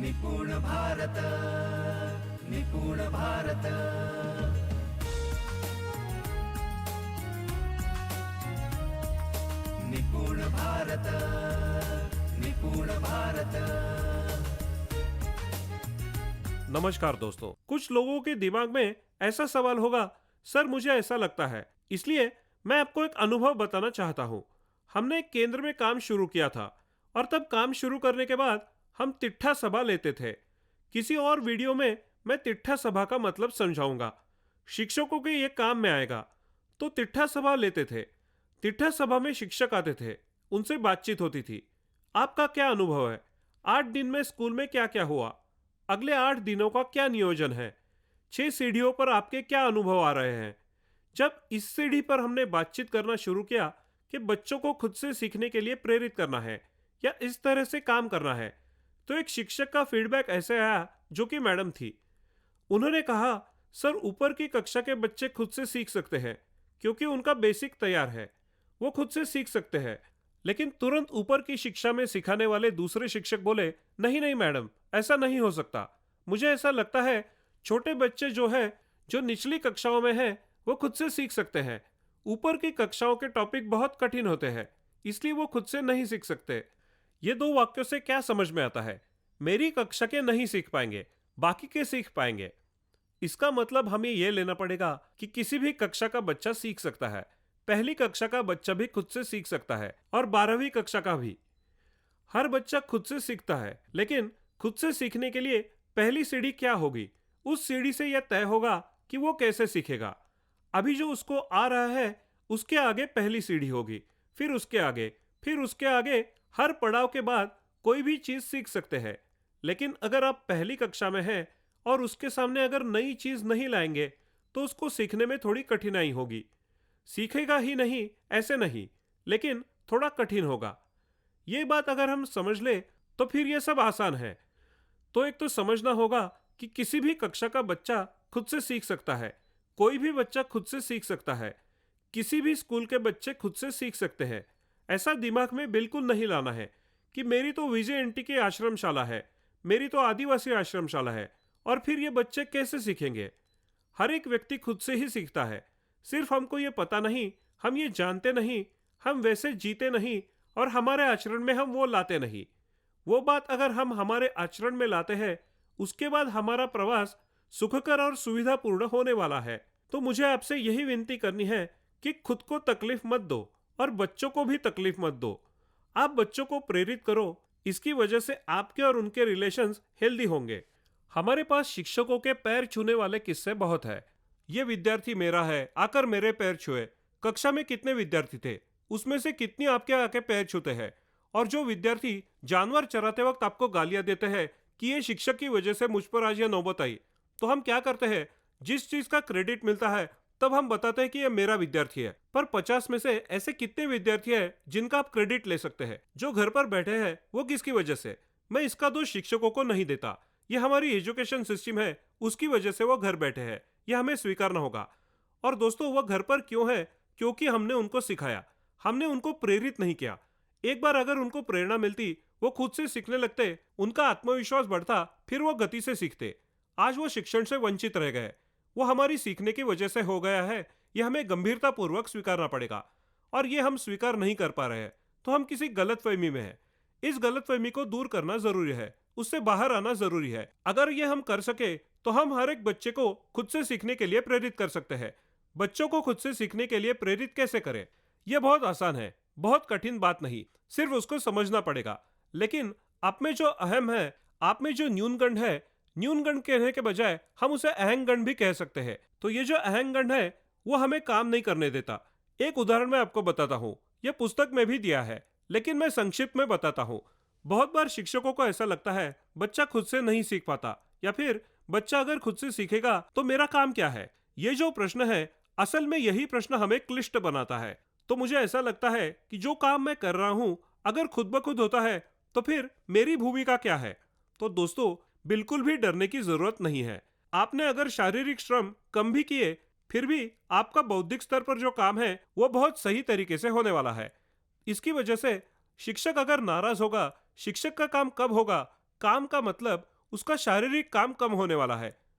निपुण भारत, निपुण भारत। निपुण भारत, निपुण भारत। नमस्कार दोस्तों, कुछ लोगों के दिमाग में ऐसा सवाल होगा, सर मुझे ऐसा लगता है, इसलिए मैं आपको एक अनुभव बताना चाहता हूँ। हमने एक केंद्र में काम शुरू किया था और तब काम शुरू करने के बाद हम तिट्ठा सभा लेते थे। किसी और वीडियो में मैं तिट्ठा सभा का मतलब समझाऊंगा, शिक्षकों के ये काम में आएगा। तो तिट्ठा सभा लेते थे। तिट्ठा सभा में शिक्षक आते थे, उनसे बातचीत होती थी। आपका क्या अनुभव है? 8 दिन में स्कूल में क्या क्या हुआ? अगले 8 दिनों का क्या नियोजन है? 6 सीढ़ियों पर आपके क्या अनुभव आ रहे हैं? जब इस सीढ़ी पर हमने बातचीत करना शुरू किया कि बच्चों को खुद से सीखने के लिए प्रेरित करना है या इस तरह से काम करना है, तो एक शिक्षक का फीडबैक ऐसे आया जो कि मैडम थी। उन्होंने कहा, सर ऊपर की कक्षा के बच्चे खुद से सीख सकते हैं क्योंकि उनका बेसिक तैयार है, वो खुद से सीख सकते हैं। लेकिन तुरंत ऊपर की शिक्षा में सिखाने वाले दूसरे शिक्षक बोले, नहीं नहीं मैडम, ऐसा नहीं हो सकता। मुझे ऐसा लगता है छोटे बच्चे जो निचली कक्षाओं में हैं वो खुद से सीख सकते हैं। ऊपर की कक्षाओं के टॉपिक बहुत कठिन होते हैं, इसलिए वो खुद से नहीं सीख सकते। ये 2 वाक्यों से क्या समझ में आता है? मेरी कक्षा के नहीं सीख पाएंगे, बाकी के सीख पाएंगे। इसका मतलब हमें यह लेना पड़ेगा कि किसी भी कक्षा का बच्चा सीख सकता है। पहली कक्षा का बच्चा भी खुद से सीख सकता है और 12वीं कक्षा का भी। हर बच्चा खुद से सीखता है, लेकिन खुद से सीखने के लिए पहली सीढ़ी क्या होगी? उस सीढ़ी से यह तय होगा कि वो कैसे सीखेगा। अभी जो उसको आ रहा है उसके आगे पहली सीढ़ी होगी, फिर उसके आगे, फिर उसके आगे। हर पड़ाव के बाद कोई भी चीज सीख सकते हैं। लेकिन अगर आप पहली कक्षा में हैं और उसके सामने अगर नई चीज नहीं लाएंगे तो उसको सीखने में थोड़ी कठिनाई होगी। सीखेगा ही नहीं ऐसे नहीं, लेकिन थोड़ा कठिन होगा। ये बात अगर हम समझ ले तो फिर ये सब आसान है। तो एक तो समझना होगा कि किसी भी कक्षा का बच्चा खुद से सीख सकता है। कोई भी बच्चा खुद से सीख सकता है। किसी भी स्कूल के बच्चे खुद से सीख सकते हैं। ऐसा दिमाग में बिल्कुल नहीं लाना है कि मेरी तो विजय एंटी की आश्रमशाला है, मेरी तो आदिवासी आश्रमशाला है, और फिर ये बच्चे कैसे सीखेंगे? हर एक व्यक्ति खुद से ही सीखता है। सिर्फ हमको ये पता नहीं, हम ये जानते नहीं, हम वैसे जीते नहीं और हमारे आचरण में हम वो लाते नहीं। वो बात अगर हम हमारे आचरण में लाते हैं, उसके बाद हमारा प्रवास सुखकर और सुविधापूर्ण होने वाला है। तो मुझे आपसे यही विनती करनी है कि खुद को तकलीफ मत दो और बच्चों को भी तकलीफ मत दो। आप बच्चों को प्रेरित करो, इसकी वजह से आपके और उनके रिलेशंस हेल्दी होंगे। हमारे पास शिक्षकों के पैर छूने वाले किस्से बहुत है। ये विद्यार्थी मेरा है, आकर मेरे पैर छुए। कक्षा में कितने विद्यार्थी थे, उसमें से कितनी आपके आके पैर छूते हैं? और जो विद्यार्थी जानवर चराते वक्त आपको गालियां देते हैं कि ये शिक्षक की वजह से मुझ पर आज यह नौबत आई, तो हम क्या करते हैं? जिस चीज का क्रेडिट मिलता है तब हम बताते हैं कि यह मेरा विद्यार्थी है। पर 50 में से ऐसे कितने विद्यार्थी हैं जिनका आप क्रेडिट ले सकते हैं? जो घर पर बैठे हैं वो किसकी वजह से? मैं इसका दोष शिक्षकों को नहीं देता, ये हमारी एजुकेशन सिस्टम है, उसकी वजह से वो घर बैठे हैं। यह हमें स्वीकारना होगा। और दोस्तों, वो घर पर क्यों है? क्योंकि हमने उनको सिखाया, हमने उनको प्रेरित नहीं किया। एक बार अगर उनको प्रेरणा मिलती, वो खुद से सीखने लगते, उनका आत्मविश्वास बढ़ता, फिर वो गति से सीखते। आज वो शिक्षण से वंचित रह गए। वो हमारी सीखने की वजह से हो गया है, यह हमें गंभीरतापूर्वक स्वीकारना पड़ेगा। और ये हम स्वीकार नहीं कर पा रहे हैं, तो हम किसी गलतफहमी में हैं। इस गलतफहमी को दूर करना जरूरी है, उससे बाहर आना जरूरी है। अगर ये हम कर सके तो हम हर एक बच्चे को खुद से सीखने के लिए प्रेरित कर सकते हैं। बच्चों को खुद से सीखने के लिए प्रेरित कैसे करें? यह बहुत आसान है, बहुत कठिन बात नहीं, सिर्फ उसको समझना पड़ेगा। लेकिन आप में जो अहम है, आप में जो न्यूनगंड है, न्यूनगंड कहने के बजाय हम उसे अहंगंड भी कह सकते हैं। तो ये जो अहंगंड है वो हमें काम नहीं करने देता। एक उदाहरण मैं आपको बताता हूँ, यह पुस्तक में भी दिया है, लेकिन मैं संक्षिप्त में बताता हूँ। बहुत बार शिक्षकों को ऐसा लगता है बच्चा खुद से नहीं सीख पाता, या फिर बच्चा अगर खुद से सीखेगा तो मेरा काम क्या है? ये जो प्रश्न है, असल में यही प्रश्न हमें क्लिष्ट बनाता है। तो मुझे ऐसा लगता है कि जो काम मैं कर रहा हूँ अगर खुद ब खुद होता है तो फिर मेरी भूमिका क्या है? तो दोस्तों, बिल्कुल भी डरने की जरूरत नहीं है। आपने अगर शारीरिक श्रम कम भी किए, फिर भी आपका बौद्धिक स्तर पर जो काम है वो बहुत सही तरीके से होने वाला है। इसकी वजह से शिक्षक अगर नाराज होगा, शिक्षक का काम कब होगा? काम का मतलब उसका शारीरिक काम कम होने वाला है।